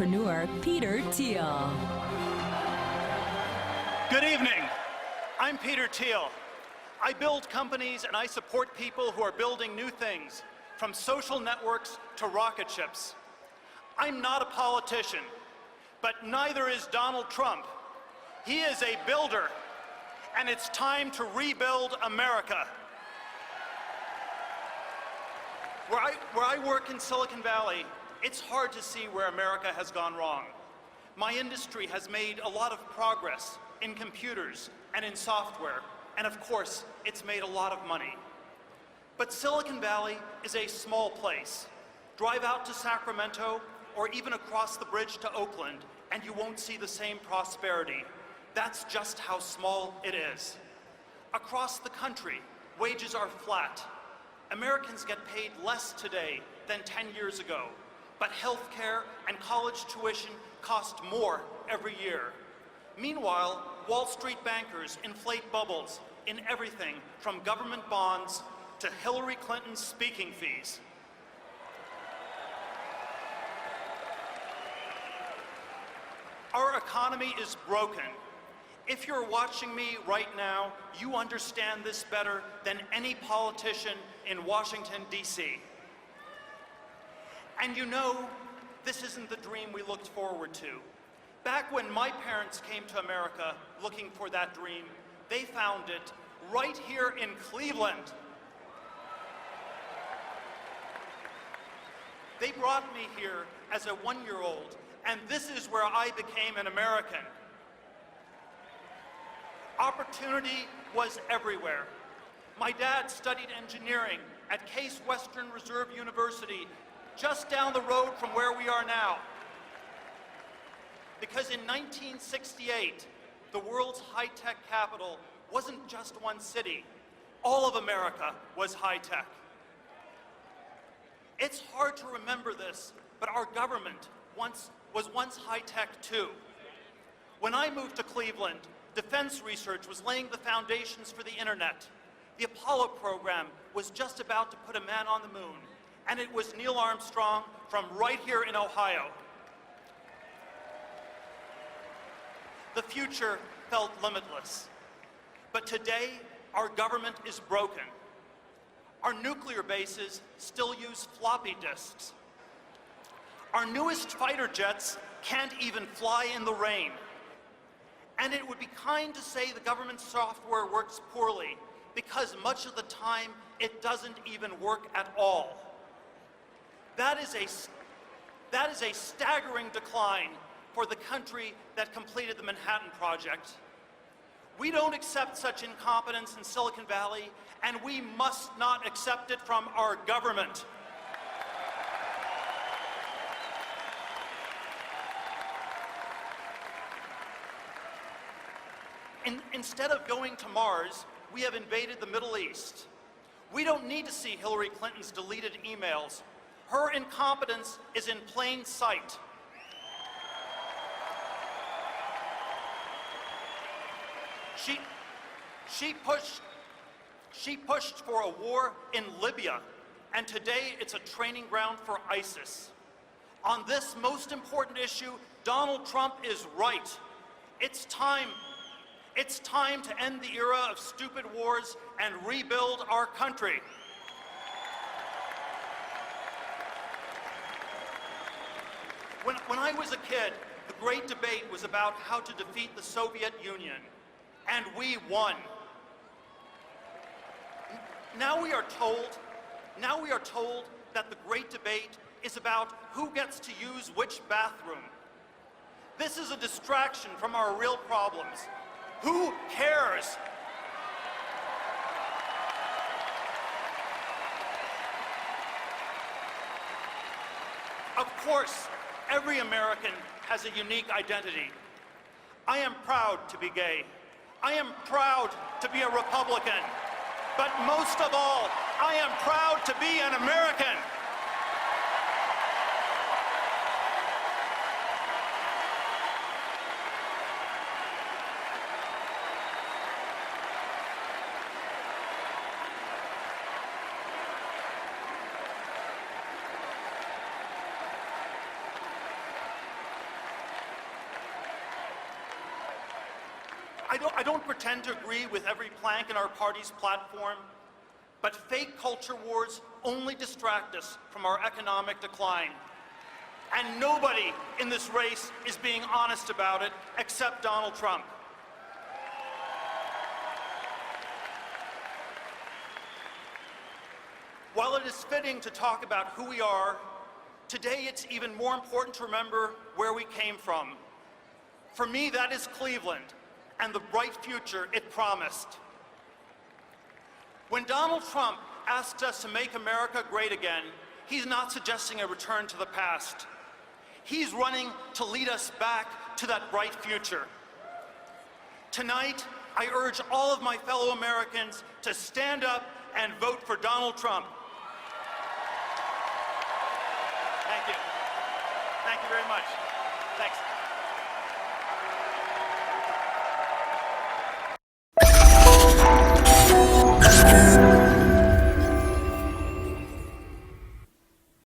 entrepreneur Peter Thiel. Good evening. I'm Peter Thiel. I build companies and I support people who are building new things, from social networks to rocket ships. I'm not a politician, but neither is Donald Trump. He is a builder, and it's time to rebuild America. Where I work in Silicon Valley, it's hard to see where America has gone wrong. My industry has made a lot of progress in computers and in software, and of course, it's made a lot of money. But Silicon Valley is a small place. Drive out to Sacramento or even across the bridge to Oakland, and you won't see the same prosperity. That's just how small it is. Across the country, wages are flat. Americans get paid less today than 10 years ago, but healthcare and college tuition cost more every year. Meanwhile, Wall Street bankers inflate bubbles in everything from government bonds to Hillary Clinton's speaking fees. Our economy is broken. If you're watching me right now, you understand this better than any politician in Washington, D.C. And you know, this isn't the dream we looked forward to. Back when my parents came to America looking for that dream, they found it right here in Cleveland. They brought me here as a one-year-old, and this is where I became an American. Opportunity was everywhere. My dad studied engineering at Case Western Reserve University, just down the road from where we are now. Because in 1968, the world's high-tech capital wasn't just one city. All of America was high-tech. It's hard to remember this, but our government was once high-tech too. When I moved to Cleveland, defense research was laying the foundations for the internet. The Apollo program was just about to put a man on the moon, and it was Neil Armstrong from right here in Ohio. The future felt limitless. But today, our government is broken. Our nuclear bases still use floppy disks. Our newest fighter jets can't even fly in the rain. And it would be kind to say the government software works poorly, because much of the time it doesn't even work at all. That is a staggering decline for the country that completed the Manhattan Project. We don't accept such incompetence in Silicon Valley, and we must not accept it from our government. Instead of going to Mars, we have invaded the Middle East. We don't need to see Hillary Clinton's deleted emails. Her incompetence is in plain sight. She pushed for a war in Libya, and today it's a training ground for ISIS. On this most important issue, Donald Trump is right. It's time to end the era of stupid wars and rebuild our country. When I was a kid, the great debate was about how to defeat the Soviet Union, and we won. Now we are told that the great debate is about who gets to use which bathroom. This is a distraction from our real problems. Who cares? Of course, every American has a unique identity. I am proud to be gay. I am proud to be a Republican. But most of all, I am proud to be an American. I don't pretend to agree with every plank in our party's platform, but fake culture wars only distract us from our economic decline. And nobody in this race is being honest about it except Donald Trump. While it is fitting to talk about who we are, today it's even more important to remember where we came from. For me, that is Cleveland and the bright future it promised. When Donald Trump asks us to make America great again, he's not suggesting a return to the past. He's running to lead us back to that bright future. Tonight, I urge all of my fellow Americans to stand up and vote for Donald Trump. Thank you. Thank you very much. Thanks.